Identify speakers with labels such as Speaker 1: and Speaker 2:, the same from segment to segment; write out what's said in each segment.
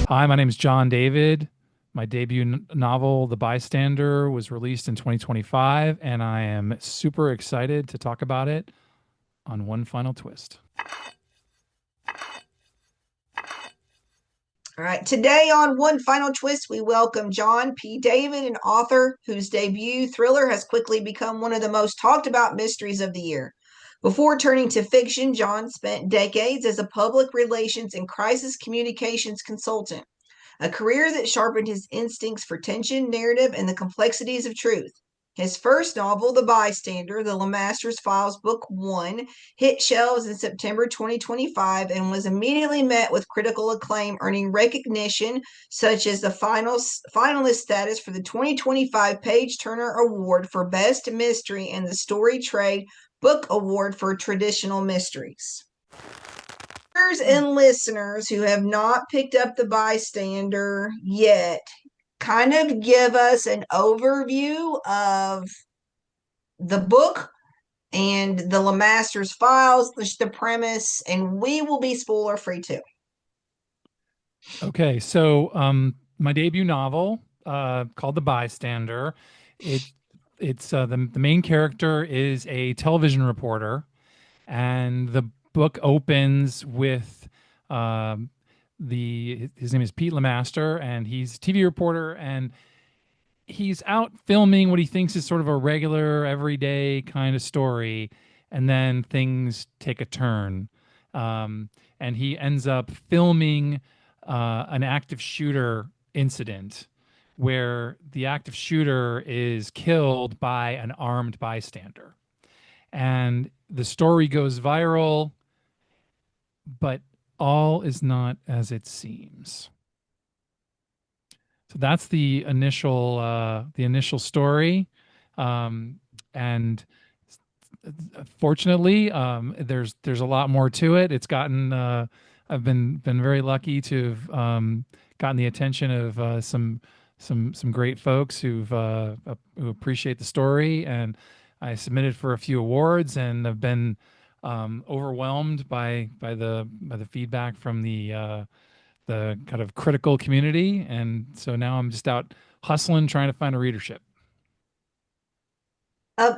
Speaker 1: Hi, my name is John David. My debut novel, The Bystander, was released in 2025, and I am super excited to talk about it on One Final Twist.
Speaker 2: All right. Today on One Final Twist, we welcome John P. David, an author whose debut thriller has quickly become one of the most talked about mysteries of the year. Before turning to fiction, John spent decades as a public relations and crisis communications consultant, a career that sharpened his instincts for tension, narrative, and the complexities of truth. His first novel, The Bystander, the Lemaster Files Book 1, hit shelves in September 2025 and was immediately met with critical acclaim, earning recognition such as the finalist status for the 2025 Page Turner Award for Best Mystery and the Storytrade Book Award for Traditional Mysteries. And listeners who have not picked up The Bystander yet, kind of give us an overview of the book and the Lemaster's files, the premise, and we will be spoiler free too.
Speaker 1: Okay, so my debut novel, called The Bystander, it it's the main character is a television reporter, and the book opens with the his name is Pete Lemaster, and he's a TV reporter, and he's out filming what he thinks is sort of a regular, everyday kind of story, and then things take a turn. And he ends up filming an active shooter incident where the active shooter is killed by an armed bystander. And the story goes viral, but all is not as it seems. So that's the initial story, and fortunately, there's a lot more to it. It's gotten I've been very lucky to have gotten the attention of some great folks who appreciate the story, and I submitted for a few awards and have been overwhelmed by the feedback from the kind of critical community. And so now I'm just out hustling, trying to find a readership.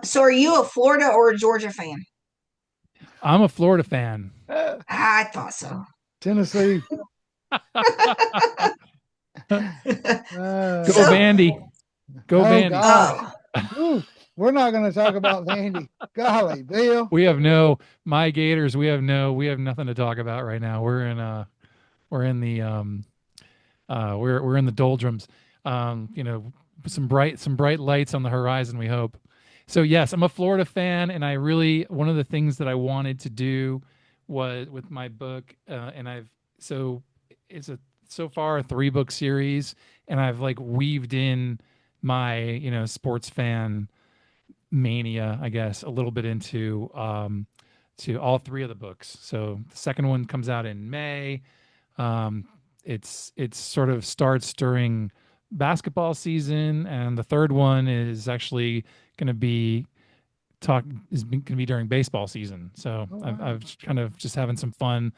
Speaker 2: So, are you a Florida or a Georgia fan?
Speaker 1: I'm a Florida fan.
Speaker 2: I thought so.
Speaker 3: Tennessee.
Speaker 1: Go
Speaker 2: So,
Speaker 1: Vandy. Go
Speaker 3: Oh
Speaker 1: Vandy.
Speaker 3: gosh.
Speaker 2: oh,
Speaker 3: Ooh, we're not going to talk about Vandy. Golly, Bill.
Speaker 1: We have no my Gators. We have nothing to talk about right now. We're in the we're in the doldrums. You know, some bright lights on the horizon, we hope. So yes, I'm a Florida fan, and I really one of the things that I wanted to do was with my book, and so it's a so far a 3 book series, and I've like weaved in my sports fan mania, I guess, a little bit into to all 3 of the books. So the second one comes out in May. It's sort of starts during basketball season, and the third one is actually going to be going to be during baseball season. So
Speaker 3: Oh, wow.
Speaker 1: I've kind of just having some fun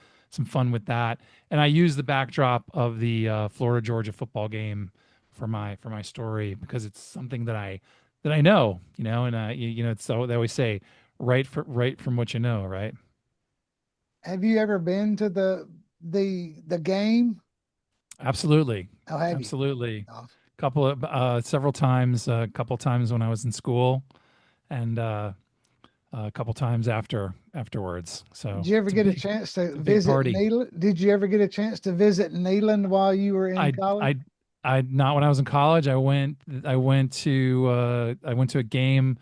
Speaker 1: with that, and I use the backdrop of the Florida Georgia football game for my story because it's something that I know, and it's so they always say right from what you know, right?
Speaker 3: Have you ever been to the game?
Speaker 1: Absolutely,
Speaker 3: Oh, have you?
Speaker 1: absolutely.
Speaker 3: Awesome.
Speaker 1: Couple of several times, a couple times when I was in school, and a couple times afterwards. So
Speaker 3: Did you ever
Speaker 1: it's
Speaker 3: get a chance to
Speaker 1: a big
Speaker 3: visit
Speaker 1: party.
Speaker 3: Neyland? Did you ever get a chance to visit Neyland while you were in
Speaker 1: I
Speaker 3: college?
Speaker 1: I I not when I was in college. I went to a game.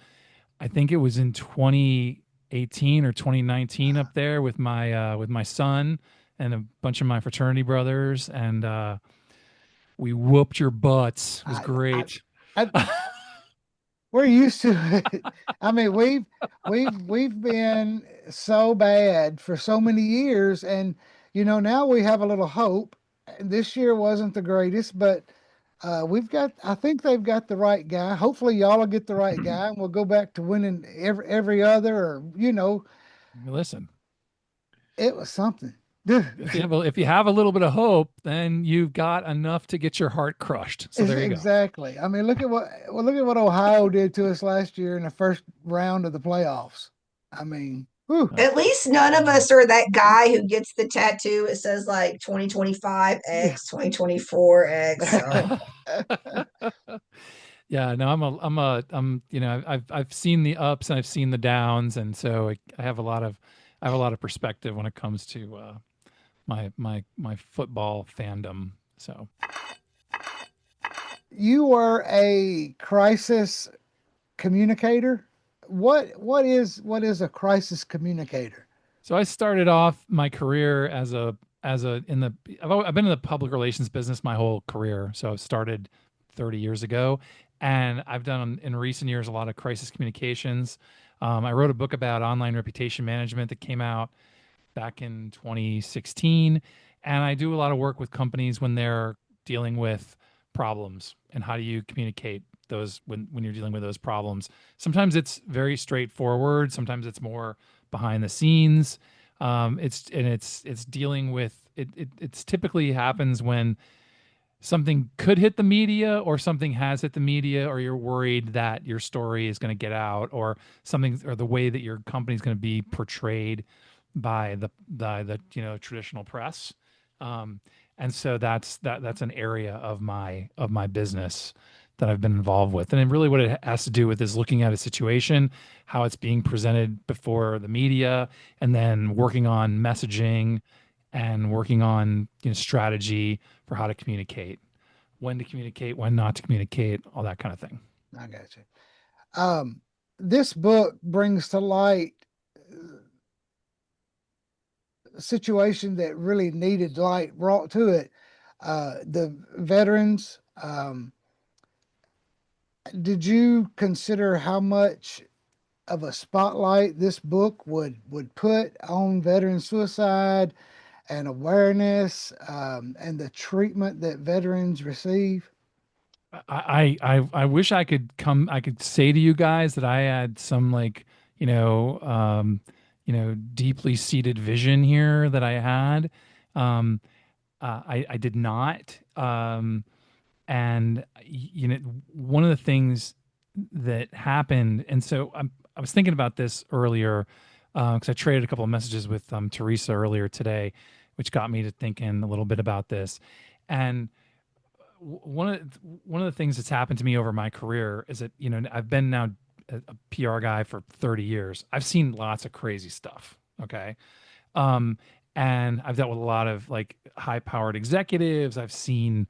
Speaker 1: I think it was in 2018 or 2019 up there with my son and a bunch of my fraternity brothers, and we whooped your butts. It was
Speaker 3: I, I,
Speaker 1: great.
Speaker 3: I we're used to it. I mean, we've been so bad for so many years, and now we have a little hope. This year wasn't the greatest, but we've got. I think they've got the right guy. Hopefully, y'all will get the right guy, and we'll go back to winning every other. Or
Speaker 1: Listen,
Speaker 3: it was something.
Speaker 1: If you have a little bit of hope, then you've got enough to get your heart crushed. So there you go.
Speaker 3: Exactly. I mean, look at what Ohio did to us last year in the first round of the playoffs. I mean, whew.
Speaker 1: Uh,
Speaker 2: At least none of us are that guy who gets the tattoo. It says like 2025
Speaker 3: Yeah.
Speaker 2: X, 2024 X. So
Speaker 1: yeah, no, I've seen the ups and I've seen the downs, and so I have a lot of perspective when it comes to my football fandom. So
Speaker 3: You were a crisis communicator. What is a crisis communicator?
Speaker 1: So I started off my career as a in the I've been in the public relations business my whole career. So I started 30 years ago, and I've done in recent years a lot of crisis communications. I wrote a book about online reputation management that came out back in 2016, and I do a lot of work with companies when they're dealing with problems and how do you communicate those when you're dealing with those problems. Sometimes it's very straightforward, sometimes it's more behind the scenes. It's dealing with it's typically happens when something could hit the media or something has hit the media, or you're worried that your story is going to get out, or something, or the way that your company is going to be portrayed by the traditional press. um, and so that's an area of my business that I've been involved with. And then really what it has to do with is looking at a situation, how it's being presented before the media, and then working on messaging and working on strategy for how to communicate, when not to communicate, all that kind of thing.
Speaker 3: I got you. This book brings to light a situation that really needed light brought to it. The veterans. Did you consider how much of a spotlight this book would put on veteran suicide and awareness, and the treatment that veterans receive?
Speaker 1: I wish I could say to you guys that I had some, like, deeply seated vision here that I had. Um, I did not. And one of the things that happened, and so I was thinking about this earlier, because I traded a couple of messages with Teresa earlier today, which got me to thinking a little bit about this. And one of the things that's happened to me over my career is that I've been now a PR guy for 30 years. I've seen lots of crazy stuff. Okay. Um, and I've dealt with a lot of like high powered executives. I've seen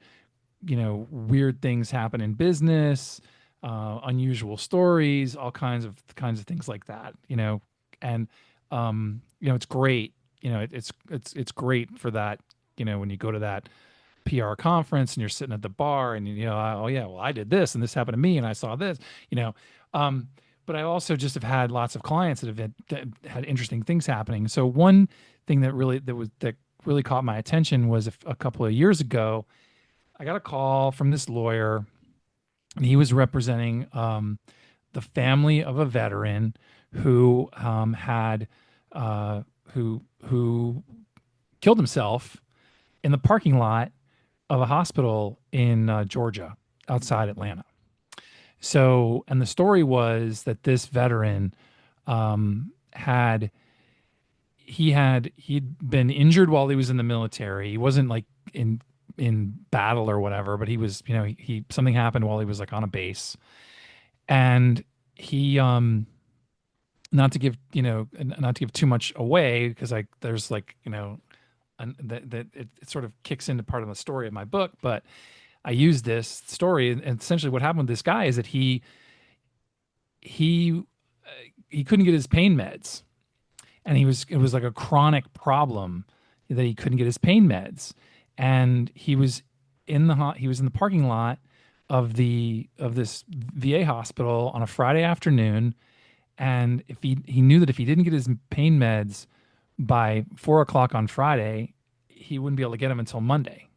Speaker 1: weird things happen in business, unusual stories, all kinds of things like that. And it's great. It's great for that. When you go to that PR conference and you're sitting at the bar and oh yeah, well, I did this and this happened to me and I saw this, you know. Um, but I also just have had lots of clients that had interesting things happening. So one thing that really caught my attention was a couple of years ago. I got a call from this lawyer, and he was representing the family of a veteran who had who killed himself in the parking lot of a hospital in Georgia, outside Atlanta. So, and the story was that this veteran had he'd been injured while he was in the military. He wasn't like in battle or whatever, but he was, he something happened while he was like on a base, and he not to give too much away, because like there's like that it sort of kicks into part of the story of my book, but I use this story, and essentially what happened with this guy is that he he couldn't get his pain meds, and it was like a chronic problem that he couldn't get his pain meds, and he was in the parking lot of this VA hospital on a Friday afternoon, and if he knew that if he didn't get his pain meds by 4 o'clock on Friday, he wouldn't be able to get them until Monday,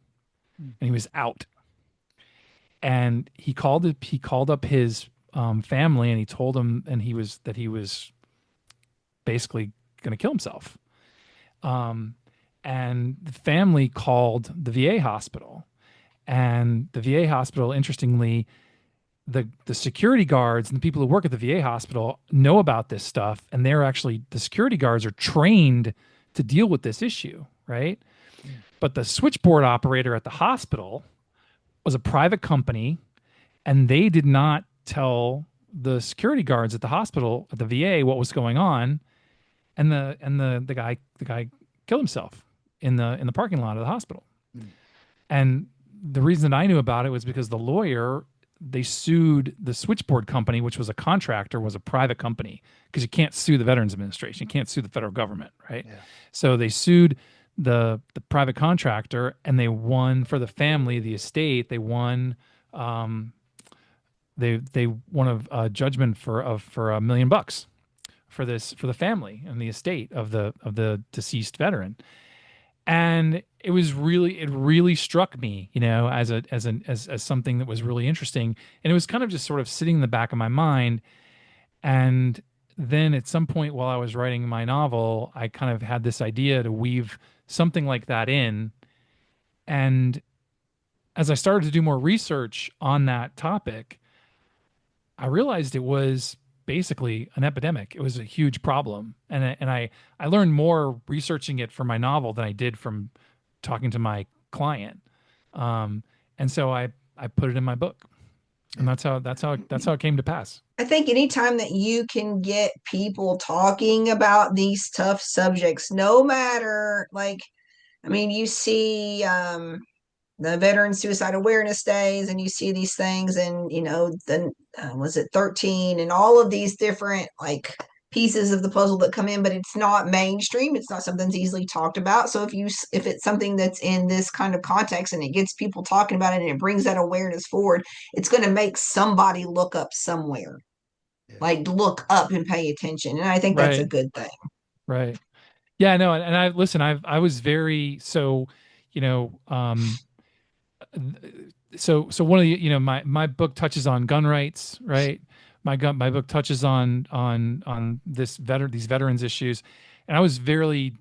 Speaker 1: and he was out. And he called up his family, and he told them, and he was basically going to kill himself. Um, and the family called the VA hospital, and the VA hospital, interestingly, the security guards and the people who work at the VA hospital know about this stuff, and they're actually, the security guards are trained to deal with this issue, right? But the switchboard operator at the hospital was a private company, and they did not tell the security guards at the hospital at the VA what was going on, and the guy killed himself in the parking lot of the hospital. And the reason that I knew about it was because the lawyer, they sued the switchboard company, which was a contractor, was a private company, because you can't sue the Veterans Administration, you can't sue the federal government, right? Yeah. So they sued the private contractor, and they won for the family, the estate. They won they won a judgment for $1 million for the family and the estate of the deceased veteran. And it really struck me, as something that was really interesting. And it was kind of just sort of sitting in the back of my mind. And then at some point while I was writing my novel, I kind of had this idea to weave something like that in. And as I started to do more research on that topic, I realized it was basically an epidemic. It was a huge problem. And I learned more researching it for my novel than I did from talking to my client. And so I put it in my book. And that's how it came to pass.
Speaker 2: I think anytime that you can get people talking about these tough subjects, no matter, like, I mean, you see the Veteran Suicide Awareness Days, and you see these things, and then was it 13, and all of these different like pieces of the puzzle that come in, but it's not mainstream. It's not something that's easily talked about. So if it's something that's in this kind of context and it gets people talking about it and it brings that awareness forward, it's going to make somebody look up somewhere, like look up and pay attention. And I think that's a good thing.
Speaker 1: Right. Yeah, no. And I was very, so, so one of the, my book touches on gun rights, right? My book touches on these veterans issues. And I was a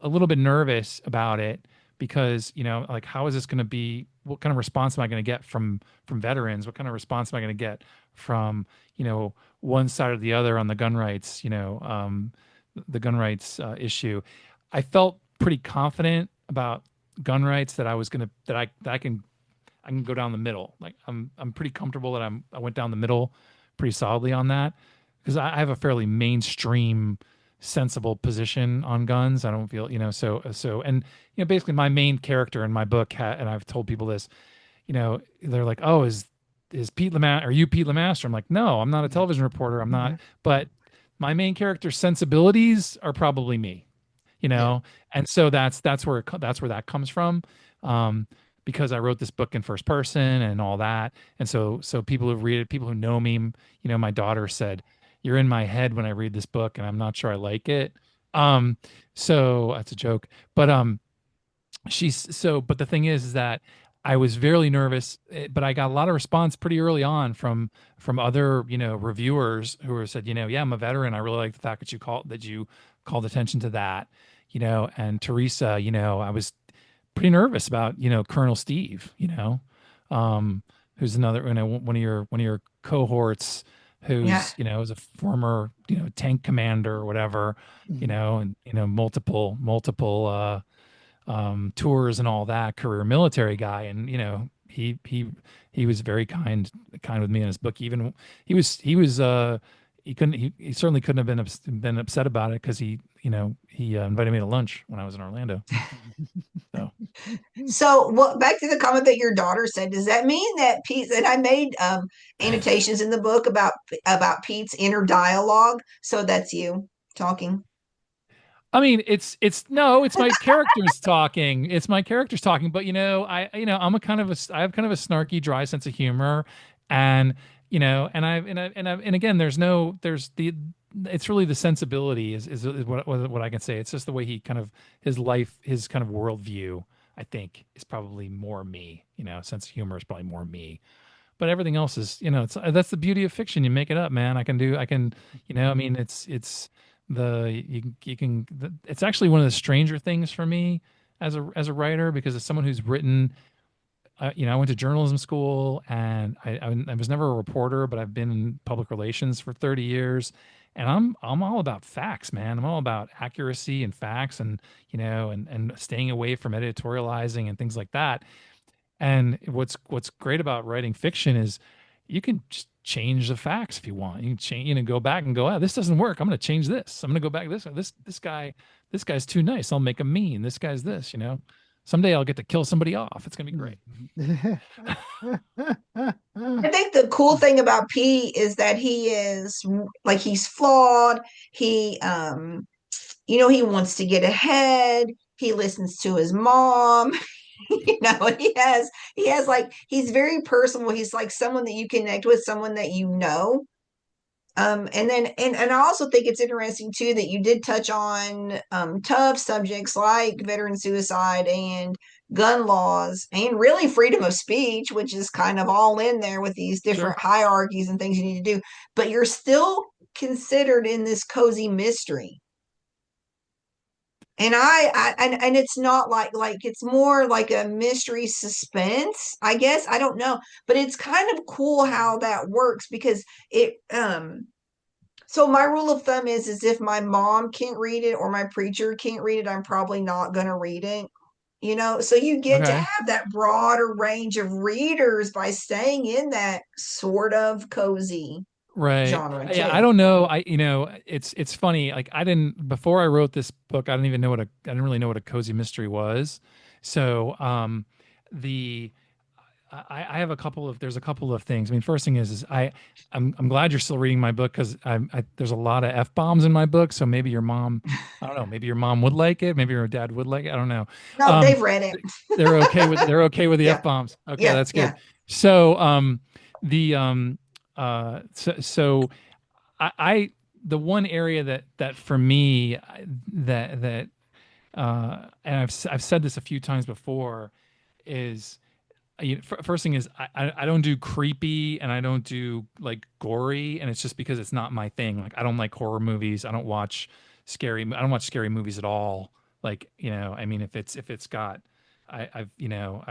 Speaker 1: little bit nervous about it because, like, how is this going to be, what kind of response am I going to get from veterans? What kind of response am I going to get from, one side or the other on the gun rights, the gun rights issue? I felt pretty confident about gun rights that I can go down the middle. Like I'm pretty comfortable that I went down the middle pretty solidly on that, because I have a fairly mainstream, sensible position on guns. I don't feel, and basically my main character in my book, and I've told people this, they're like, "Oh, is Pete Lemaster? Are you Pete Lemaster?" I'm like, "No, I'm not a television reporter. I'm not." But my main character's sensibilities are probably me, and so that's where that comes from, because I wrote this book in first person and all that, and so people who read it, people who know me, my daughter said, "You're in my head when I read this book, and I'm not sure I like it." So that's a joke, but but the thing is that I was very nervous, but I got a lot of response pretty early on from other, reviewers who said, yeah, I'm a veteran. I really like the fact that you called attention to that, and Teresa, I was pretty nervous about, Colonel Steve, who's another, one of your cohorts, who's, is a former, tank commander or whatever, and, multiple, tours and all that, career military guy. And, he was very kind with me in his book. Even he certainly couldn't have been upset about it, because he invited me to lunch when I was in Orlando.
Speaker 2: So back to the comment that your daughter said, does that mean that Pete, and I made annotations in the book about Pete's inner dialogue? So that's you talking.
Speaker 1: I mean, it's my characters talking. It's my characters talking. But I have kind of a snarky, dry sense of humor, and and again, it's really the sensibility is what I can say. It's just the way he kind of, his life, his kind of worldview, I think, is probably more me. Sense of humor is probably more me. But everything else is, that's the beauty of fiction. You make it up, man. I can, I mean, it's it's actually one of the stranger things for me as a writer, because as someone who's written, I went to journalism school, and I was never a reporter, but I've been in public relations for 30 years. And I'm all about facts, man. I'm all about accuracy and facts, and and staying away from editorializing and things like that. And what's great about writing fiction is you can just change the facts if you want. You can change, go back and go, this doesn't work. I'm going to change this. I'm going to go back this guy's too nice. I'll make him mean. This guy's this. Someday I'll get to kill somebody off. It's going to be great.
Speaker 2: I think the cool thing about P is that he is like he's flawed. He he wants to get ahead. He listens to his mom. He has like he's very personable. He's like someone that you connect with, someone that you know. And then and I also think it's interesting too that you did touch on tough subjects like veteran suicide and gun laws and really freedom of speech, which is kind of all in there with these
Speaker 1: Sure.
Speaker 2: different hierarchies and things you need to do, but you're still considered in this cozy mystery. And and it's not like it's more like a mystery suspense, I guess. I don't know, but it's kind of cool how that works because it so my rule of thumb is if my mom can't read it or my preacher can't read it, I'm probably not going to read it. So you get to
Speaker 1: Okay.
Speaker 2: have that broader range of readers by staying in that sort of cozy
Speaker 1: Right.
Speaker 2: genre
Speaker 1: Yeah, I
Speaker 2: too.
Speaker 1: don't know. It's funny. Like, I didn't before I wrote this book, I didn't really know what a cozy mystery was. So, the I have there's a couple of things. I mean, first thing is I'm glad you're still reading my book, because there's a lot of F bombs in my book. So maybe your mom, I don't know, maybe your mom would like it. Maybe your dad would like it. I don't know.
Speaker 2: No,
Speaker 1: Um,
Speaker 2: they've read it.
Speaker 1: they're okay with the F
Speaker 2: Yeah.
Speaker 1: bombs. Okay,
Speaker 2: Yeah.
Speaker 1: that's good.
Speaker 2: Yeah.
Speaker 1: So, the so I the one area that for me, that and I've said this a few times before, is, first thing is, I don't do creepy, and I don't do like gory, and it's just because it's not my thing. Like, I don't like horror movies. I don't watch scary movies at all. Like, I mean, if it's got, I've you know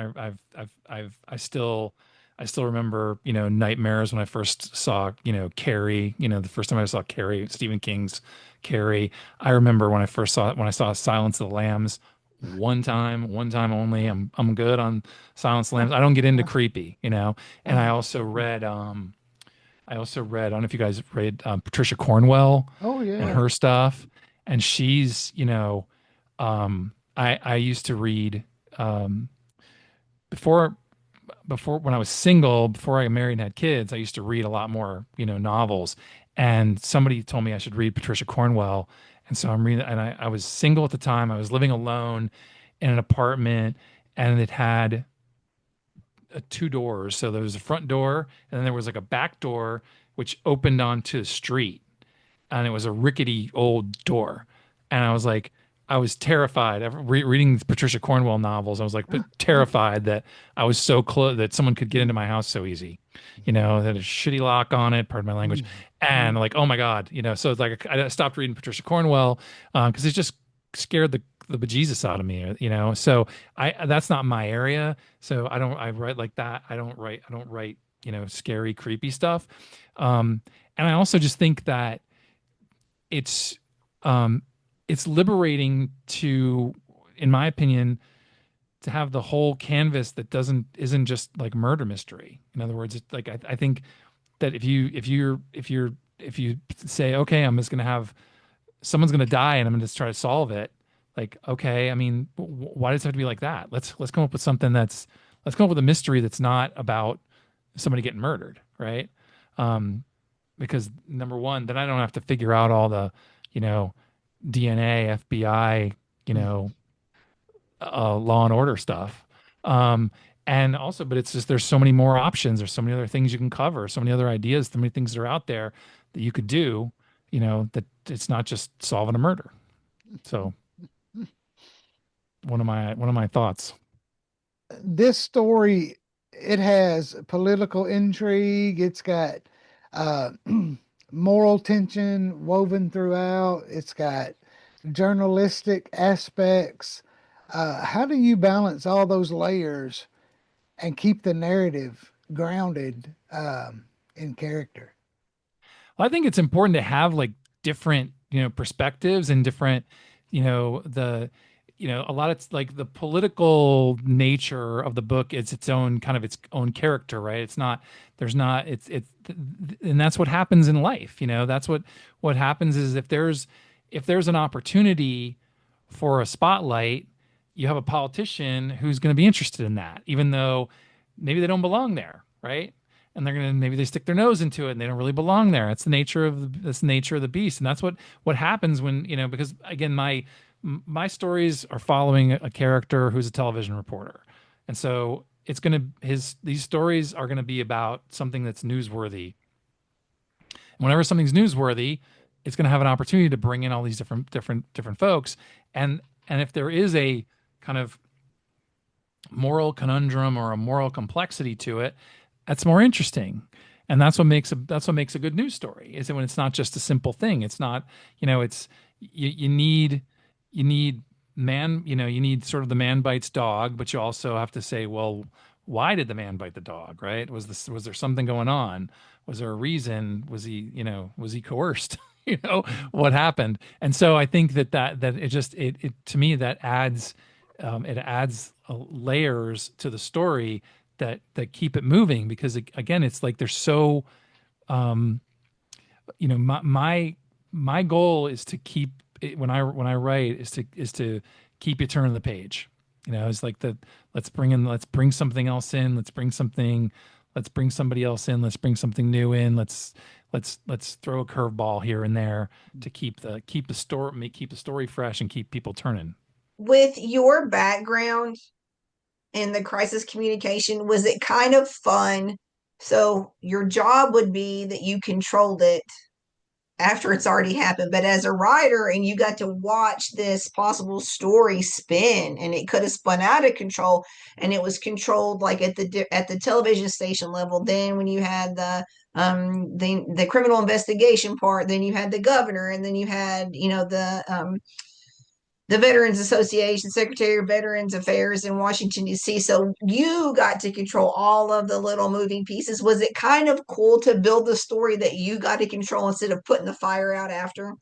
Speaker 1: I still remember, nightmares when I first saw, Carrie. The first time I saw Carrie, Stephen King's Carrie. I remember when I saw Silence of the Lambs, one time only. I'm good on Silence of the Lambs. I don't get into creepy. And I don't know if you guys read, Patricia Cornwell
Speaker 3: Oh
Speaker 1: and
Speaker 3: yeah.
Speaker 1: her stuff. And she's, I used to read, um, before when I was single, before I got married and had kids, I used to read a lot more, novels. And somebody told me I should read Patricia Cornwell. And so I'm reading, and I was single at the time. I was living alone in an apartment, and it had, two doors. So there was a front door, and then there was like a back door which opened onto the street, and it was a rickety old door. And I was terrified. Reading Patricia Cornwell novels, I was like terrified that I was so close that someone could get into my house so easy. That a shitty lock on it, pardon my language, and like, oh my God, So it's like I stopped reading Patricia Cornwell, because it just scared the bejesus out of me. So that's not my area. So I write like that. I don't write scary, creepy stuff. Um, and I also just think that it's um it's liberating to, in my opinion, to have the whole canvas that isn't just like murder mystery. In other words, it's like, I think that if you say, okay, I'm just gonna have someone's gonna die and I'm gonna just try to solve it, like, okay, I mean, why does it have to be like that? Let's come up with something let's come up with a mystery that's not about somebody getting murdered, right? um because, number one, then I don't have to figure out all the, you know, DNA, FBI, you know, Law and Order stuff. Um, and also, but it's just, there's so many more options. There's so many other things you can cover, so many other ideas, so many things that are out there that you could do. That it's not just solving a murder. So, one of my thoughts.
Speaker 3: This story, it has political intrigue. It's got uh moral tension woven throughout. It's got journalistic aspects. How do you balance all those layers and keep the narrative grounded in character?
Speaker 1: I think it's important to have like different, perspectives and different, the, a lot of like the political nature of the book is its own kind of its own character, right? It's not, there's not, and that's what happens in life. That's what happens is if there's an opportunity for a spotlight, you have a politician who's going to be interested in that, even though maybe they don't belong there, right? And they're gonna maybe they stick their nose into it and they don't really belong there. It's the nature of that's the nature of the beast, and that's what happens when because again my stories are following a character who's a television reporter, and so it's gonna his these stories are gonna be about something that's newsworthy. And whenever something's newsworthy, it's gonna have an opportunity to bring in all these different folks, and if there is a kind of moral conundrum or a moral complexity to it, that's more interesting. And that's what makes a good news story is that when it's not just a simple thing. It's not, it's you need you need sort of the man bites dog, but you also have to say, well, why did the man bite the dog, right? Was there something going on? Was there a reason? Was he coerced? What happened? And so I think that it to me that adds it adds layers to the story that keep it moving because again it's like there's so um my goal is to keep it, when I write is to keep you turning the page. It's like the let's bring something else in, let's bring somebody else in, let's bring something new in, let's throw a curveball here and there to keep the story fresh and keep people turning.
Speaker 2: With your background in the crisis communication, was it kind of fun? So your job would be that you controlled it after it's already happened, but as a writer and you got to watch this possible story spin and it could have spun out of control and it was controlled like at the television station level. Then when you had the criminal investigation part, then you had the governor, and then you had the Veterans Association, Secretary of Veterans Affairs in Washington, D.C. So you got to control all of the little moving pieces. Was it kind of cool to build the story that you got to control instead of putting the fire out after?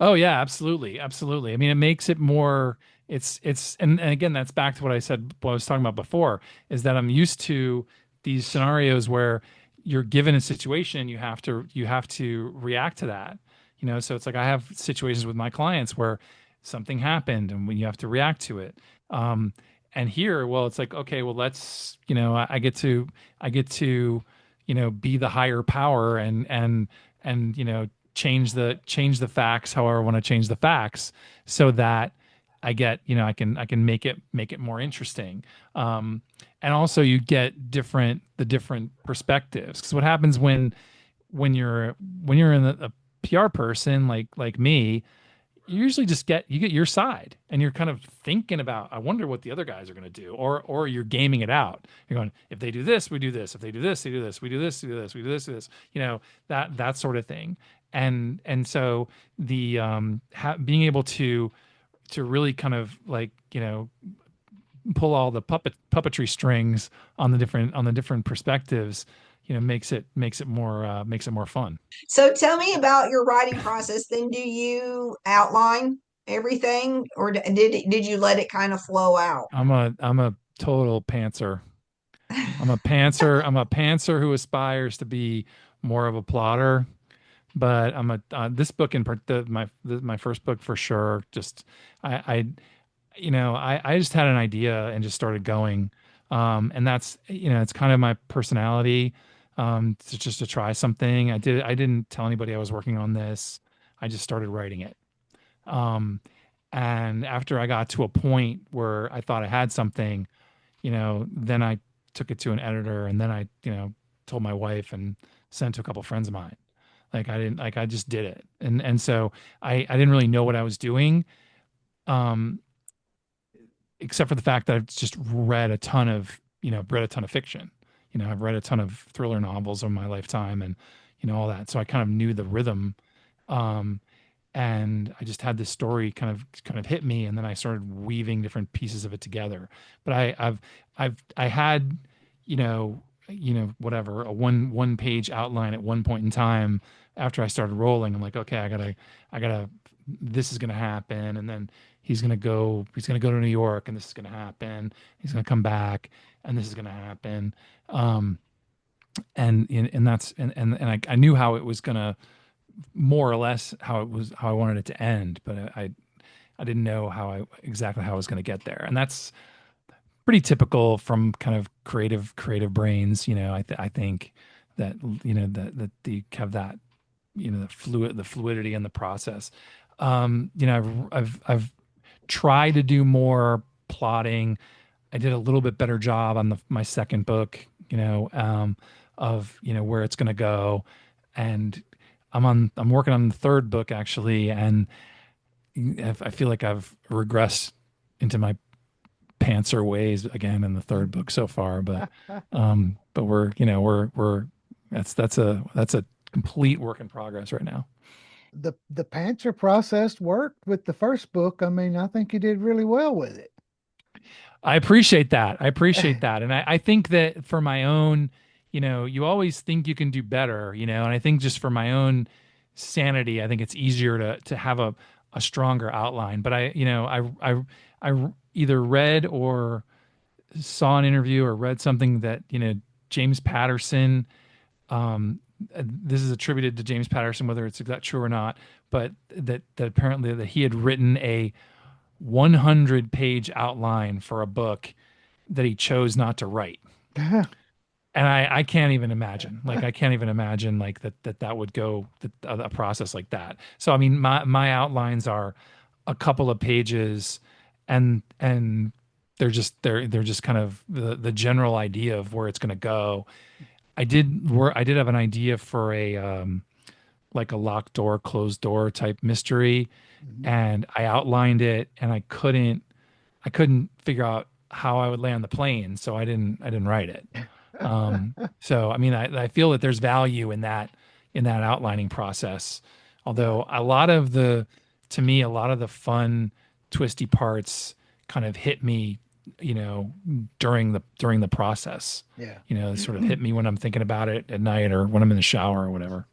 Speaker 1: Oh yeah, absolutely, absolutely. I mean, it makes it more. And again, that's back to what I said. What I was talking about before is that I'm used to these scenarios where you're given a situation, you have to react to that. So it's like I have situations with my clients where something happened and when you have to react to it. Um, and here, well, it's like okay, well, I get to be the higher power and change the facts however I want to change the facts so that I can make it more interesting. And also you get the different perspectives because what happens when you're in a PR person like me, you usually you get your side and you're kind of thinking about I wonder what the other guys are going to do, or you're gaming it out. You're going, if they do this we do this, if they do this they do this, we do this we do this we do this we do this, that sort of thing. And so the being able to really kind of like pull all the puppetry strings on the different perspectives, makes it more fun.
Speaker 2: So tell me about your writing process. Then do you outline everything, or did you let it kind of flow out?
Speaker 1: I'm a total pantser. I'm a pantser who aspires to be more of a plotter. But I'm a this book in part my first book for sure. Just I I just had an idea and just started going. And that's it's kind of my personality. To try something. I didn't tell anybody I was working on this. I just started writing it. Um, and after I got to a point where I thought I had something, then I took it to an editor, and then I told my wife and sent to a couple friends of mine. Like I didn't like I just did it, and so I didn't really know what I was doing, um, except for the fact that I've just read a ton of fiction. I've read a ton of thriller novels over my lifetime, and all that. So I kind of knew the rhythm. Um, and I just had this story kind of hit me, and then I started weaving different pieces of it together. But I had, whatever, a one page outline at one point in time after I started rolling. I'm like, okay, I gotta, this is gonna happen, and then he's gonna go to New York, and this is gonna happen. He's gonna come back, and this is gonna happen. Um, and that's and I knew how it was gonna, more or less how I wanted it to end, but I didn't know exactly how I was going to get there. And that's pretty typical from kind of creative brains. I think that, that you have that, the fluidity in the process. I've tried to do more plotting. I did a little bit better job on my second book, of, where it's going to go. And I'm working on the third book actually, and I feel like I've regressed into my pantser ways again in the third book so far. But we're that's a complete work in progress right now.
Speaker 3: The Panther process worked with the first book. I mean, I think you did really well with it.
Speaker 1: I appreciate that. I appreciate that. And I think that for my own, you always think you can do better, and I think just for my own sanity, I think it's easier to have a stronger outline. But I either read or saw an interview or read something that, James Patterson, this is attributed to James Patterson, whether it's that true or not, but that apparently that he had written a 100-page outline for a book that he chose not to write. And I can't even imagine, like, I can't even imagine like that would go a process like that. So, I mean, my outlines are a couple of pages, and they're just kind of the general idea of where it's going to go. I did have an idea for a, like a locked door, closed door type mystery,
Speaker 3: Mhm.
Speaker 1: and I outlined it, and I couldn't figure out how I would land the plane, so I didn't write it. So I mean, I feel that there's value in that outlining process.
Speaker 3: Yeah.
Speaker 1: Although to me, a lot of the fun, twisty parts kind of hit me, during the process.
Speaker 3: Yeah.
Speaker 1: They sort of hit me when I'm thinking about it at night or when I'm in the shower or whatever.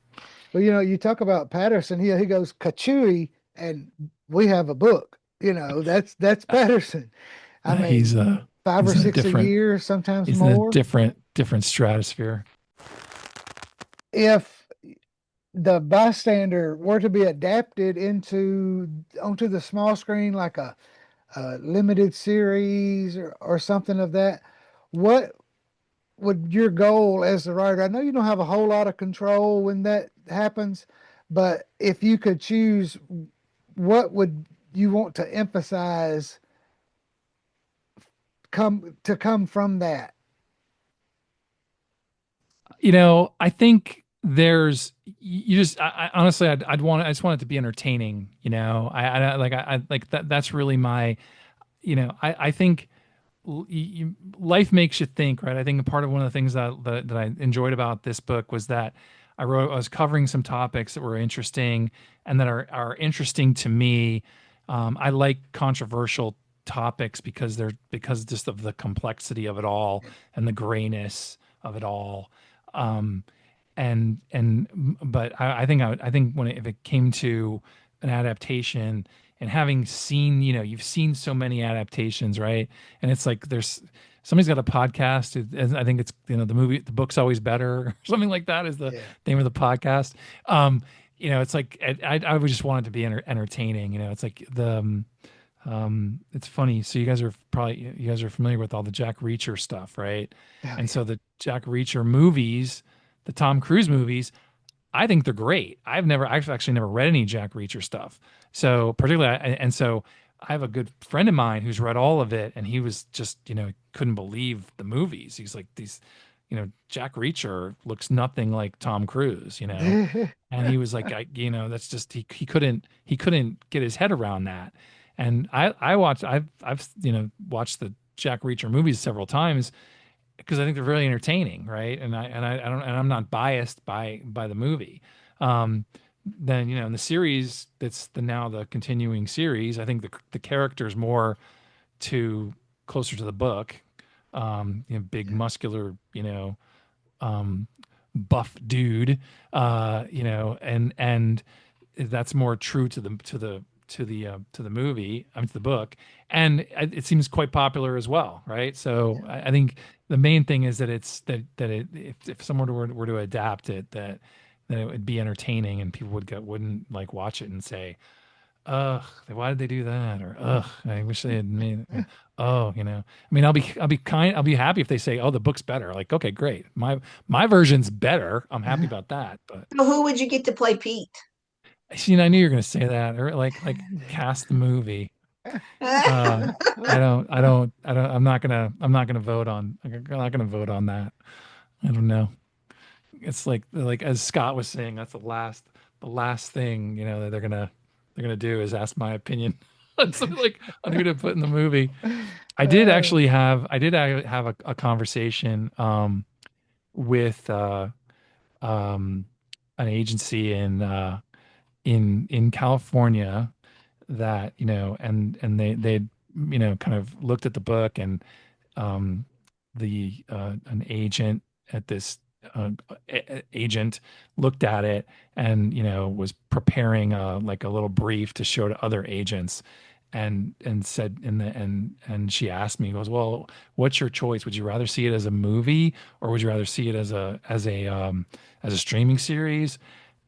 Speaker 3: Well, you talk about Patterson. He goes Kachui, and we have a book. That's Patterson. I
Speaker 1: He's
Speaker 3: mean,
Speaker 1: a
Speaker 3: five or
Speaker 1: he's in a
Speaker 3: six a
Speaker 1: different
Speaker 3: year, sometimes
Speaker 1: he's in a
Speaker 3: more.
Speaker 1: different stratosphere.
Speaker 3: If the Bystander were to be adapted onto the small screen, like a limited series or something of that, what would your goal as the writer? I know you don't have a whole lot of control when that happens, but if you could choose, what would you want to emphasize come from that?
Speaker 1: I think you just, honestly, I just want it to be entertaining. I like that. That's really my, I think life makes you think, right? I think part of one of the things that I enjoyed about this book was that I was covering some topics that were interesting and that are interesting to me. I like controversial topics because just of the complexity of it all and the grayness of it all. Um, but I think if it came to an adaptation, and having seen, you've seen so many adaptations, right? And it's like somebody's got a podcast, and I think it's, the book's always better or something like that is the
Speaker 3: Yeah.
Speaker 1: name of the podcast. It's like I would just want it to be entertaining. It's like it's funny. So you guys are familiar with all the Jack Reacher stuff, right?
Speaker 3: Oh,
Speaker 1: And
Speaker 3: yeah.
Speaker 1: so the Jack Reacher movies, the Tom Cruise movies, I think they're great. I've actually never read any Jack Reacher stuff. So particularly, and so I have a good friend of mine who's read all of it, and he was just, couldn't believe the movies. He's like, Jack Reacher looks nothing like Tom Cruise, and he was like, that's just, he couldn't get his head around that. And I've watched the Jack Reacher movies several times, because I think they're really entertaining, right? And I'm not biased by the movie. Um, then in the series that's now the continuing series, I think the character's more to closer to the book. Big
Speaker 3: Yeah.
Speaker 1: muscular, um, buff dude, and that's more true to the movie, I mean to the book, and it seems quite popular as well, right? So
Speaker 3: Yeah.
Speaker 1: I think the main thing is that if someone were to adapt it, that it would be entertaining and people wouldn't like watch it and say, ugh, why did they do that? Or ugh, I wish they had made it. Oh, I mean, I'll be happy if they say, oh, the book's better. Like, okay, great. My version's better. I'm happy about that. But
Speaker 2: So who would you get to play Pete?
Speaker 1: I knew you were gonna say that. Or like cast the movie. Uh I'm not gonna vote on that. I don't know. It's like as Scott was saying, that's the last thing, that they're gonna do is ask my opinion on something like on who to put in the movie.
Speaker 3: Uh,
Speaker 1: I did have a conversation with um an agency in California that and they kind of looked at the book, and um the an agent at this agent looked at it and was preparing like a little brief to show to other agents, and said and she asked me, goes, well, what's your choice? Would you rather see it as a movie, or would you rather see it as a streaming series?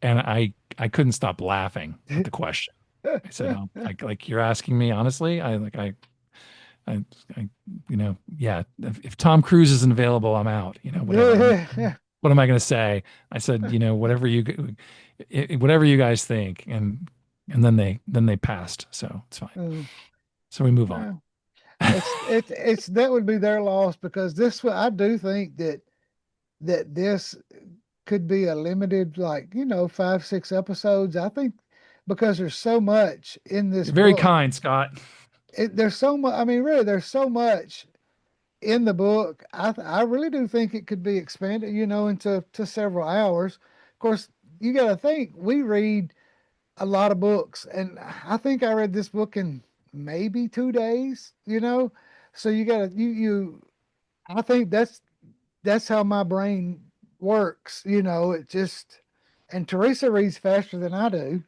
Speaker 1: And I couldn't stop laughing at the question. I said, like you're asking me honestly. I, I yeah. If Tom Cruise isn't available, I'm out. Whatever.
Speaker 3: yeah.
Speaker 1: What am I going to say? I said, whatever you guys think, and then they passed, so it's fine.
Speaker 3: Uh,
Speaker 1: So we move on.
Speaker 3: well, it's that would be their loss because I do think that this could be a limited, like, 5, 6 episodes. I think because there's so much in this
Speaker 1: You're very
Speaker 3: book.
Speaker 1: kind, Scott.
Speaker 3: There's so much. I mean, really, there's so much in the book. I really do think it could be expanded, into several hours. Of course, you got to think we read a lot of books, and I think I read this book in maybe 2 days. So you got to you. I think that's how my brain works. It just, and Teresa reads faster than I do.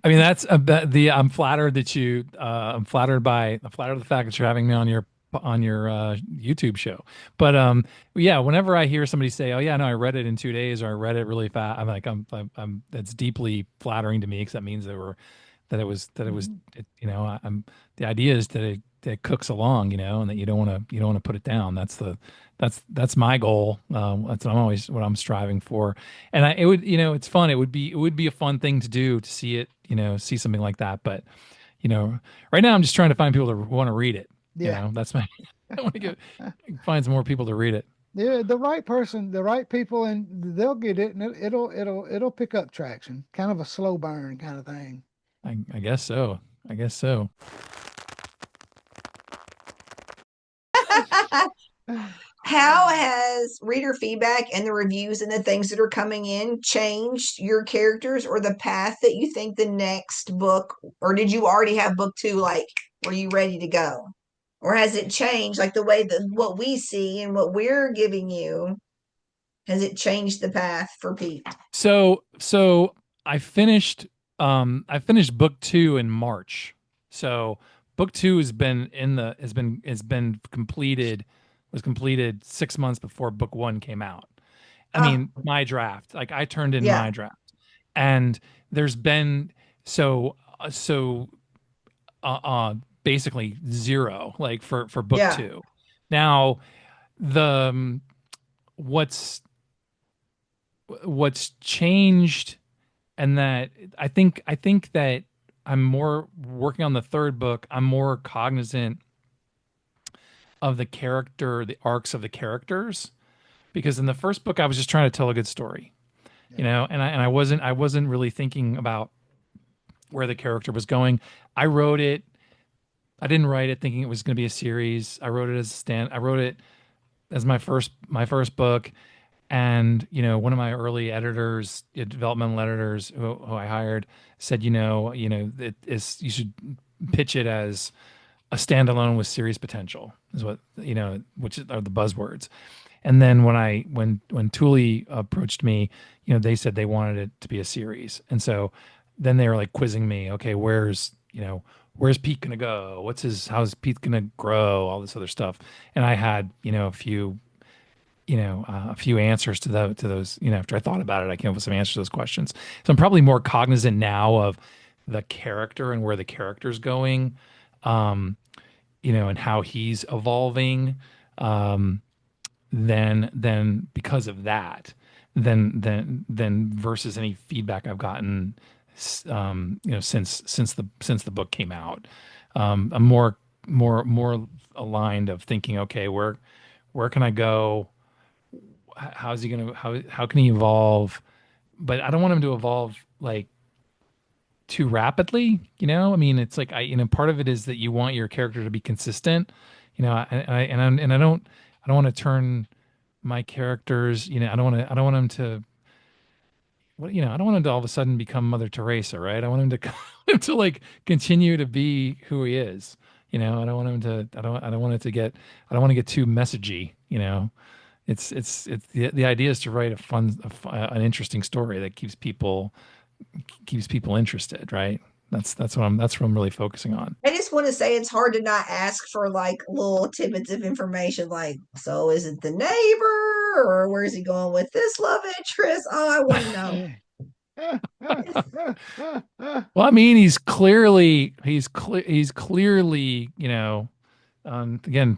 Speaker 1: I mean, that's I'm flattered that I'm flattered the fact that you're having me on your YouTube show. But yeah, whenever I hear somebody say, "Oh yeah, no, I read it in 2 days," or "I read it really fast," I'm like, that's deeply flattering to me, because that means
Speaker 3: Mhm.
Speaker 1: I'm the idea is that it cooks along, and that you don't want to put it down. That's my goal. That's what I'm striving for. And it would, it's fun. It would be a fun thing to do, to see it, see something like that. But right now I'm just trying to find people that want to read it.
Speaker 3: Yeah.
Speaker 1: That's my. I want to find some more people to read it.
Speaker 3: Yeah, the right person, the right people, and they'll get it, and it'll pick up traction. Kind of a slow burn kind of thing.
Speaker 1: I guess so. I guess so.
Speaker 2: How has reader feedback and the reviews and the things that are coming in changed your characters or the path that you think the next book, or did you already have book two, like, were you ready to go? Or has it changed, like the way that what we see and what we're giving you, has it changed the path for Pete?
Speaker 1: So I finished book two in March. So book two has been completed, was completed 6 months before book one came out. I
Speaker 2: Ah,
Speaker 1: mean, my draft, like I turned in
Speaker 2: yeah,
Speaker 1: my draft, and there's been so basically zero, like for book
Speaker 2: yeah.
Speaker 1: two. Now the what's what's changed, and that I think that I'm more working on the third book. I'm more cognizant of the arcs of the characters, because in the first book I was just trying to tell a good story,
Speaker 3: Yeah.
Speaker 1: and I wasn't really thinking about where the character was going. I wrote it. I didn't write it thinking it was going to be a series. I wrote it as a stand. I wrote it as my first book. And one of my early editors, developmental editors who I hired, said, it is you should pitch it as a standalone with serious potential, is what which are the buzzwords. And then when Thule approached me, they said they wanted it to be a series. And so then they were like quizzing me, okay, where's Pete gonna go? How's Pete gonna grow? All this other stuff. And I had, a few answers to those, after I thought about it, I came up with some answers to those questions. So I'm probably more cognizant now of the character and where the character's going, um, and how he's evolving. Um, then because of that, then versus any feedback I've gotten, since the book came out, I'm more aligned of thinking, okay, where can I go? How's he gonna how can he evolve? But I don't want him to evolve like too rapidly. I mean, it's like part of it is that you want your character to be consistent. I don't want to turn my characters. I don't want him to. I don't want him to all of a sudden become Mother Teresa, right? I want him to to like continue to be who he is. I don't want him to. I don't want it to get. I don't want to get too messagey. It's the idea is to write an interesting story that keeps people interested, right? That's what I'm really focusing on.
Speaker 2: I just want to say it's hard to not ask for like little tidbits of information, like, so is it the neighbor or where is he going with this love interest? Oh, I want to know.
Speaker 1: Well, I mean, he's clearly, again,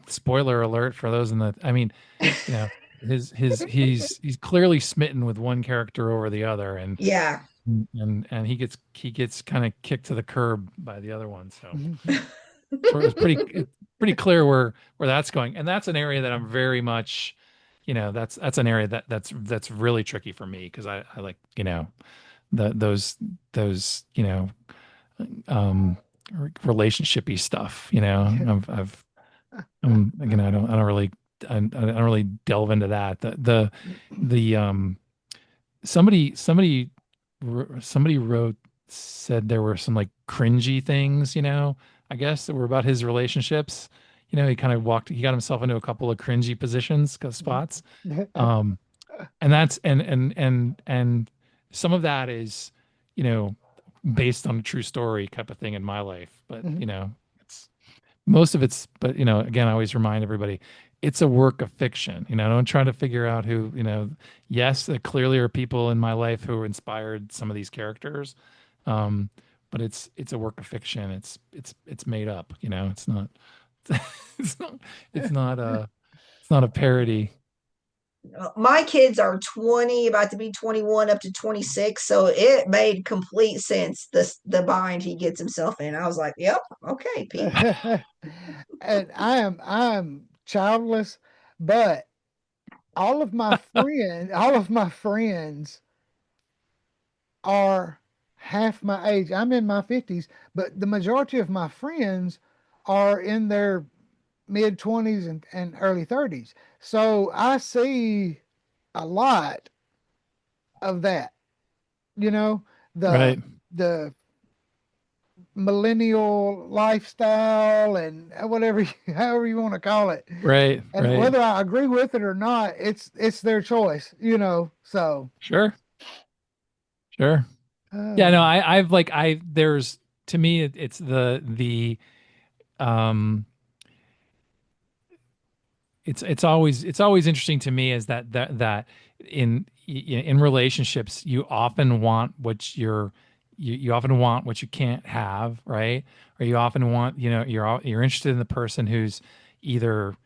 Speaker 1: spoiler alert for those in the, I mean, you know, he's clearly smitten with one character over the other,
Speaker 2: Yeah.
Speaker 1: and he gets kind of kicked to the curb by the other one. So it's pretty clear where that's going, and that's an area that I'm very much, that's an area that's really tricky for me because I like, those um relationshipy stuff. Again, I don't really I don't really delve into that. The somebody wrote said there were some like cringy things, I guess that were about his relationships. He got himself into a couple of cringy spots. Um, and that's and some of that is, you know, based on a true story type of thing in my life. But, it's most of it's, but again, I always remind everybody, it's a work of fiction. Don't try to figure out who, yes, there clearly are people in my life who inspired some of these characters. Um, but it's a work of fiction. It's made up, it's not it's not it's not a it's not a parody.
Speaker 2: My kids are 20, about to be 21, up to 26. So it made complete sense, the bind he gets himself in. I was like, yep, okay, Pete.
Speaker 3: And I am childless, but all of my friends are half my age. I'm in my 50s, but the majority of my friends are in their mid 20s and early 30s. So I see a lot of that, you know, the
Speaker 1: Right.
Speaker 3: the millennial lifestyle and whatever however you want to call it.
Speaker 1: Right.
Speaker 3: And
Speaker 1: Right.
Speaker 3: whether I agree with it or not, it's their choice. So
Speaker 1: Sure. Sure. Yeah, no,
Speaker 3: uh,
Speaker 1: I've like I there's to me it's the um it's always interesting to me is that in relationships you often want you often want what you can't have, right? Or you often want, you're interested in the person who's either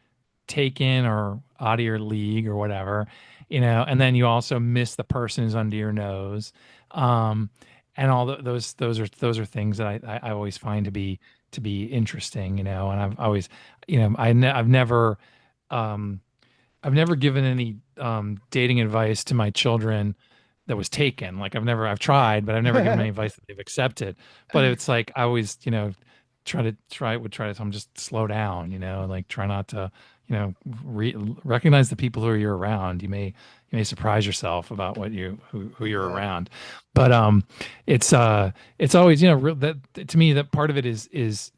Speaker 1: taken or out of your league or whatever, and then you also miss the person who's under your nose. Um, and all those are things that I always find to be interesting, and I've always, um, I've never given any dating advice to my children that was taken. Like I've tried, but I've never given any advice that they've accepted. But it's like I always, would try to tell them just slow down, like try not to you know, recognize the people who you're around. You may surprise yourself about who you're
Speaker 3: Yeah.
Speaker 1: around. But it's always, that to me, that part of it is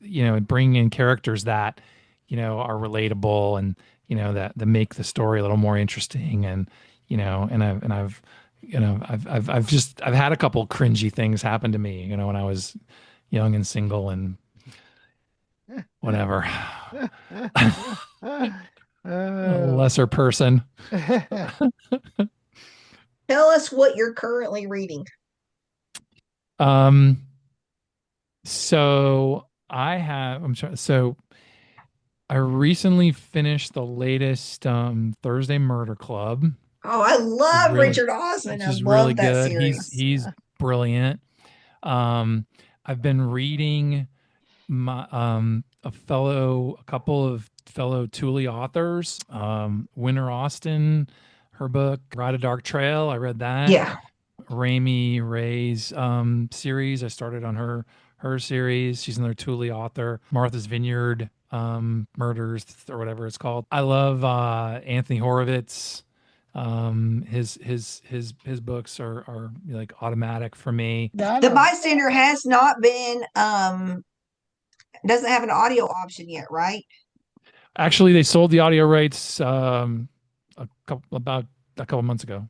Speaker 1: bringing in characters that are relatable, and that make the story a little more interesting. And I've I've had a couple cringy things happen to me, when I was young and single and whatever. A
Speaker 3: Oh.
Speaker 1: lesser person.
Speaker 2: Tell us what you're currently reading.
Speaker 1: Um, I'm sorry. So I recently finished the latest Thursday Murder Club,
Speaker 2: Oh, I
Speaker 1: which is
Speaker 2: love
Speaker 1: really,
Speaker 2: Richard Osman.
Speaker 1: which
Speaker 2: I
Speaker 1: is really
Speaker 2: love that
Speaker 1: good. He's
Speaker 2: series.
Speaker 1: he's brilliant. Um, I've been reading a couple of fellow Thule authors. Winter Austin, her book Ride a Dark Trail. I read that.
Speaker 2: Yeah.
Speaker 1: Raimi Ray's series. I started on her series. She's another Thule author. Martha's Vineyard Murders, or whatever it's called. I love Anthony Horowitz. His books are like automatic for me.
Speaker 3: Yeah, I
Speaker 2: The
Speaker 3: know.
Speaker 2: Bystander has not been doesn't have an audio option yet, right?
Speaker 1: Actually, they sold the audio rights about a couple months ago,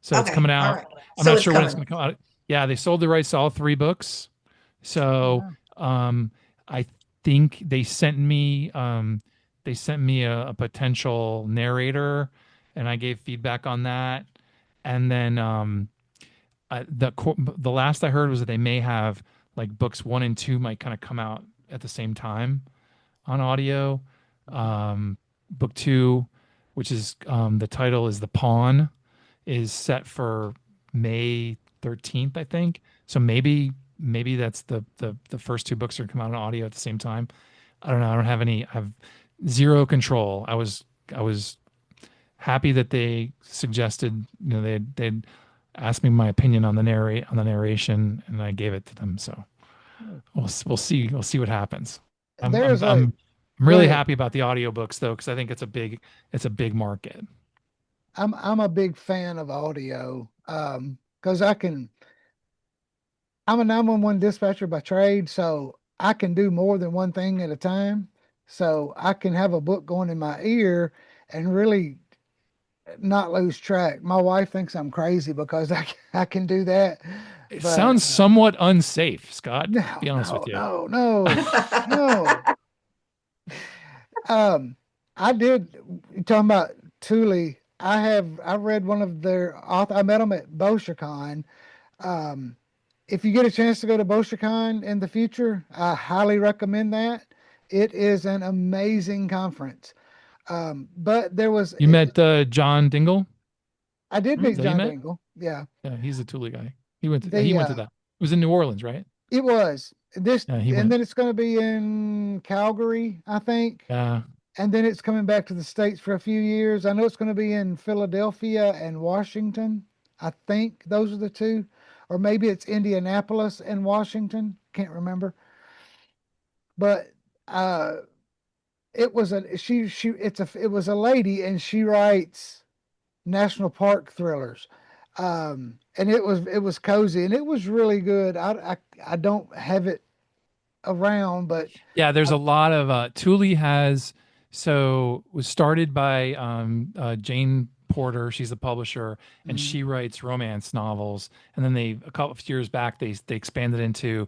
Speaker 1: so it's
Speaker 2: Okay.
Speaker 1: coming
Speaker 2: All
Speaker 1: out.
Speaker 2: right.
Speaker 1: I'm
Speaker 2: So
Speaker 1: not
Speaker 2: it's
Speaker 1: sure when it's
Speaker 2: coming.
Speaker 1: going to come out. Yeah, they sold the rights to all three books.
Speaker 3: Oh,
Speaker 1: So
Speaker 3: wow.
Speaker 1: I think they sent me a potential narrator, and I gave feedback on that. And then the last I heard was that they may have like books one and two might kind of come out at the same time on audio. Book two, which is the title is The Pawn, is set for May 13th, I think. So maybe that's the first two books are come out on audio at the same time. I don't know. I have zero control. I was happy that they suggested, they'd asked me my opinion on the narration, and I gave it to them. So we'll see what happens. I'm I'm
Speaker 3: There's a
Speaker 1: I'm I'm
Speaker 3: Go
Speaker 1: really
Speaker 3: ahead.
Speaker 1: happy about the audiobooks though, because I think it's a big market.
Speaker 3: I'm a big fan of audio. Because I'm a 911 dispatcher by trade, so I can do more than one thing at a time. So I can have a book going in my ear and really not lose track. My wife thinks I'm crazy because I can do that,
Speaker 1: It
Speaker 3: but
Speaker 1: sounds somewhat unsafe, Scott, to
Speaker 3: no,
Speaker 1: be honest with
Speaker 3: no,
Speaker 1: you.
Speaker 3: no, no, no. Um, I did. You talking about Thule? I read one of their author. I met them at BocerCon. Um, if you get a chance to go to BocerCon in the future, I highly recommend that. It is an amazing conference. But there was
Speaker 1: You met John Dingle?
Speaker 3: I did
Speaker 1: Is
Speaker 3: meet
Speaker 1: that who you
Speaker 3: John
Speaker 1: met?
Speaker 3: Dingle. Yeah,
Speaker 1: Yeah, he's a Thule guy. He
Speaker 3: the
Speaker 1: went to that. It was in New Orleans, right?
Speaker 3: it was this,
Speaker 1: Yeah, he
Speaker 3: and
Speaker 1: went.
Speaker 3: then it's going to be in Calgary, I think,
Speaker 1: Yeah.
Speaker 3: and then it's coming back to the States for a few years. I know it's going to be in Philadelphia and Washington. I think those are the two, or maybe it's Indianapolis and Washington. Can't remember, but uh, it was a she it's a it was a lady, and she writes national park thrillers. And it was cozy, and it was really good. I don't have it around, but
Speaker 1: Yeah, there's
Speaker 3: I,
Speaker 1: a lot of Thule has was started by Jane Porter. She's the publisher, and
Speaker 3: mm,
Speaker 1: she writes romance novels. And then a couple of years back they expanded into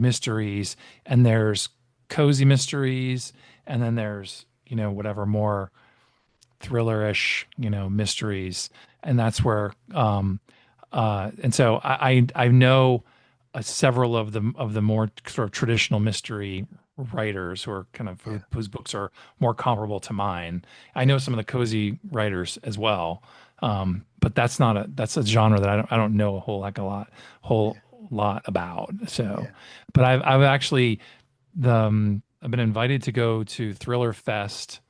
Speaker 1: mysteries. And there's cozy mysteries, and then there's whatever more thrillerish mysteries. And that's where and so I know several of the more sort of traditional mystery writers who are
Speaker 3: yeah,
Speaker 1: whose books are more comparable to mine. I know some of the cozy writers as well, but that's a genre that I don't know a whole
Speaker 3: yeah,
Speaker 1: lot about. So,
Speaker 3: yeah.
Speaker 1: but I've actually I've been invited to go to Thriller Fest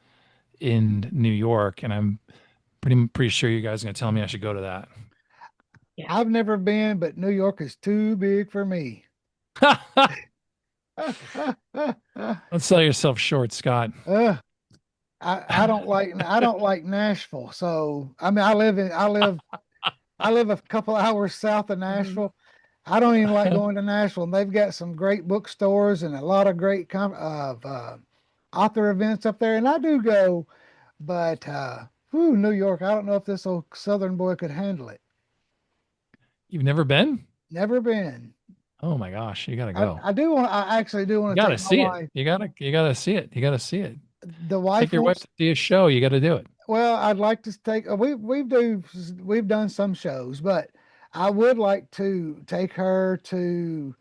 Speaker 1: in New York, and I'm pretty sure you guys are going to tell me I should go to that.
Speaker 2: Yeah.
Speaker 3: I've never been, but New York is too big for me.
Speaker 1: Don't sell yourself short, Scott.
Speaker 3: uh, I don't like Nashville. So I mean I live a couple hours south of
Speaker 2: Mhm.
Speaker 3: Nashville. I don't even like going to Nashville. And they've got some great bookstores and a lot of great author events up there, and I do go. But New York, I don't know if this old Southern boy could handle it.
Speaker 1: You've never been?
Speaker 3: Never been.
Speaker 1: Oh my gosh, you gotta go.
Speaker 3: I do want. I actually do
Speaker 1: You
Speaker 3: want to
Speaker 1: gotta
Speaker 3: take my
Speaker 1: see it.
Speaker 3: wife.
Speaker 1: You gotta see it. You gotta see it.
Speaker 3: The
Speaker 1: Take
Speaker 3: wife
Speaker 1: your wife
Speaker 3: wants.
Speaker 1: to see a show. You gotta do it.
Speaker 3: Well, I'd like to take. We've done some shows, but I would like to take her to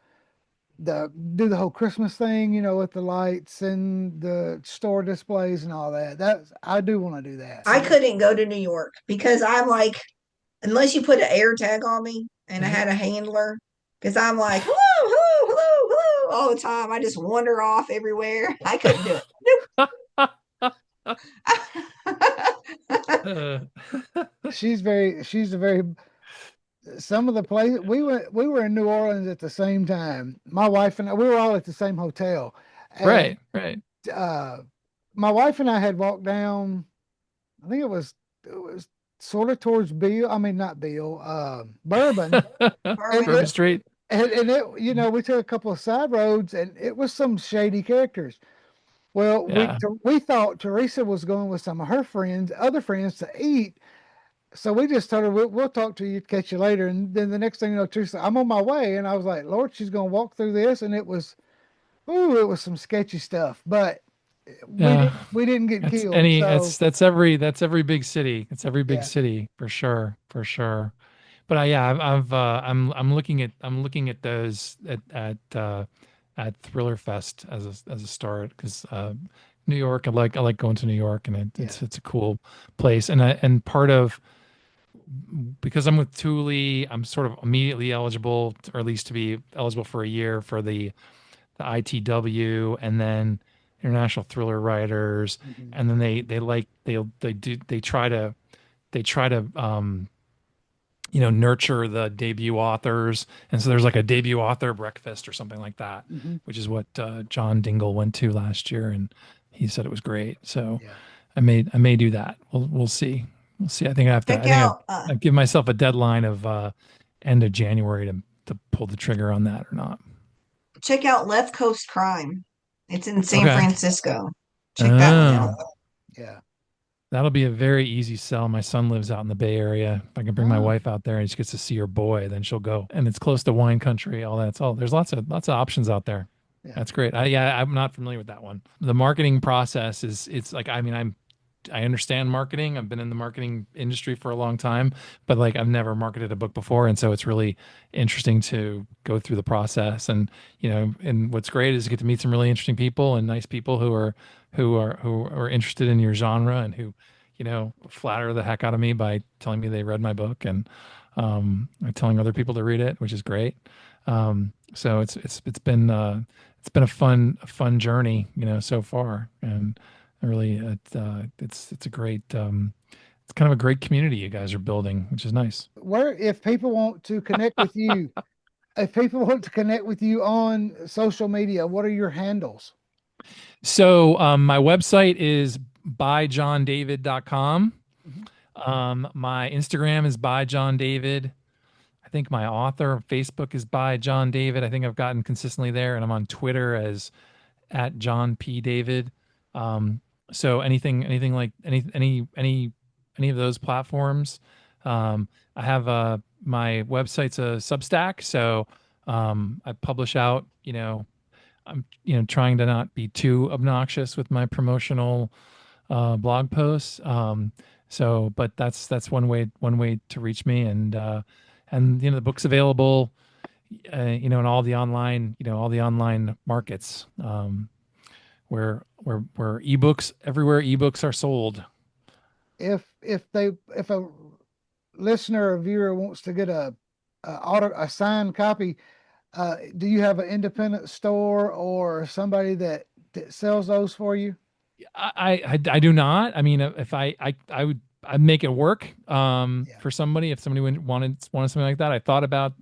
Speaker 3: the do the whole Christmas thing, with the lights and the store displays and all that. That's I do want to do that.
Speaker 2: I couldn't go to New York because I'm like, unless you put an air tag on me and I
Speaker 3: Mhm.
Speaker 2: had a handler, because I'm like, hello, hello, hello, hello, all the time. I just wander off everywhere. I couldn't do it.
Speaker 1: Uh,
Speaker 3: She's a very some of the places we were in New Orleans at the same time. My wife and I, we were all at the same hotel, and
Speaker 1: right, right.
Speaker 3: uh, my wife and I had walked down. I think it was sort of towards Beale. I mean, not Beale, Bourbon, and
Speaker 2: Bourbon.
Speaker 1: Bourbon Street.
Speaker 3: we took a couple of side roads, and it was some shady characters. Well,
Speaker 1: Yeah.
Speaker 3: we thought Teresa was going with some of her friends, other friends, to eat. So we just told her, we'll talk to you, catch you later. And then the next thing you know, Teresa, I'm on my way. And I was like, Lord, she's going to walk through this. And it was some sketchy stuff, but
Speaker 1: Yeah.
Speaker 3: we didn't get
Speaker 1: That's
Speaker 3: killed.
Speaker 1: any
Speaker 3: So
Speaker 1: that's every big city. It's every big
Speaker 3: yeah,
Speaker 1: city for sure, for sure. But yeah, I'm looking at those at Thriller Fest as a start because New York, I like going to New York, and
Speaker 3: yeah.
Speaker 1: it's a cool place. And part of because I'm with Thule, I'm sort of immediately eligible, or at least to be eligible for a year for the ITW, and then International Thriller Writers,
Speaker 3: Hmm.
Speaker 1: and then they try to nurture the debut authors, and so there's like a debut author breakfast or something like that,
Speaker 3: Hmm.
Speaker 1: which is what John Dingle went to last year, and he said it was great. So
Speaker 3: Yeah.
Speaker 1: I may do that. We'll see. We'll see. I think
Speaker 2: Check
Speaker 1: I think
Speaker 2: out
Speaker 1: I give myself a deadline of end of January to pull the trigger on that or not.
Speaker 2: Left Coast Crime. It's in San
Speaker 1: Okay.
Speaker 2: Francisco. Check that one out.
Speaker 1: Oh,
Speaker 3: Yeah.
Speaker 1: that'll be a very easy sell. My son lives out in the Bay Area. If I can bring my
Speaker 3: Oh,
Speaker 1: wife out there and she gets to see her boy, then she'll go. And it's close to wine country, all that. It's all there's lots of options out there.
Speaker 3: yeah.
Speaker 1: That's great. I'm not familiar with that one. The marketing process is it's like I mean I understand marketing. I've been in the marketing industry for a long time, but like I've never marketed a book before, and so it's really interesting to go through the process. And and what's great is to get to meet some really interesting people and nice people who are interested in your genre and who flatter the heck out of me by telling me they read my book and telling other people to read it, which is great. So it's been a fun journey, so far, and really it's a great it's kind of a great community you guys are building, which is nice.
Speaker 3: Where, if people want to connect with you, if people want to connect with you on social media, what are your handles?
Speaker 1: So my website is byjohndavid.com.
Speaker 3: Mhm.
Speaker 1: My Instagram is by John David. I think my author on Facebook is by John David. I think I've gotten consistently there, and I'm on Twitter as at John P. David. So anything like any of those platforms. I have my website's a Substack, so I publish out. I'm trying to not be too obnoxious with my promotional blog posts. But that's one way to reach me, and the book's available, in all the online markets, where ebooks everywhere ebooks are sold.
Speaker 3: If a listener or viewer wants to get a signed copy, do you have an independent store or somebody that sells those for you?
Speaker 1: I do not. I mean, if I'd make it work
Speaker 3: Yeah.
Speaker 1: for somebody if somebody wanted something like that. I thought about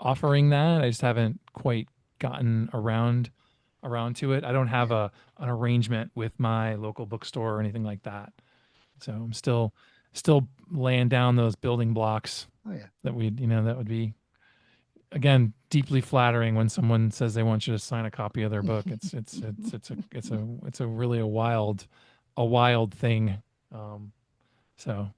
Speaker 1: offering that. I just haven't quite gotten around around to it. I don't have an arrangement with my local bookstore or anything like that. So I'm still laying down those building blocks
Speaker 3: Oh yeah.
Speaker 1: that that would be, again, deeply flattering when someone says they want you to sign a copy of their book. It's a really a wild thing. So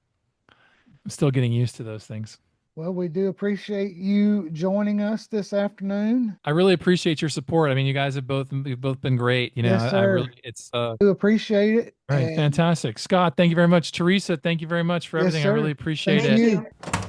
Speaker 1: I'm still getting used to those things.
Speaker 3: Well, we do appreciate you joining us this afternoon.
Speaker 1: I really appreciate your support. I mean, you guys you've both been great.
Speaker 3: Yes,
Speaker 1: I
Speaker 3: sir.
Speaker 1: really, it's
Speaker 3: We appreciate it.
Speaker 1: all right, fantastic. Scott, thank you very much. Teresa, thank you very much for
Speaker 3: Yes,
Speaker 1: everything. I
Speaker 3: sir.
Speaker 1: really appreciate
Speaker 3: Thank
Speaker 1: it.
Speaker 3: you.
Speaker 2: you.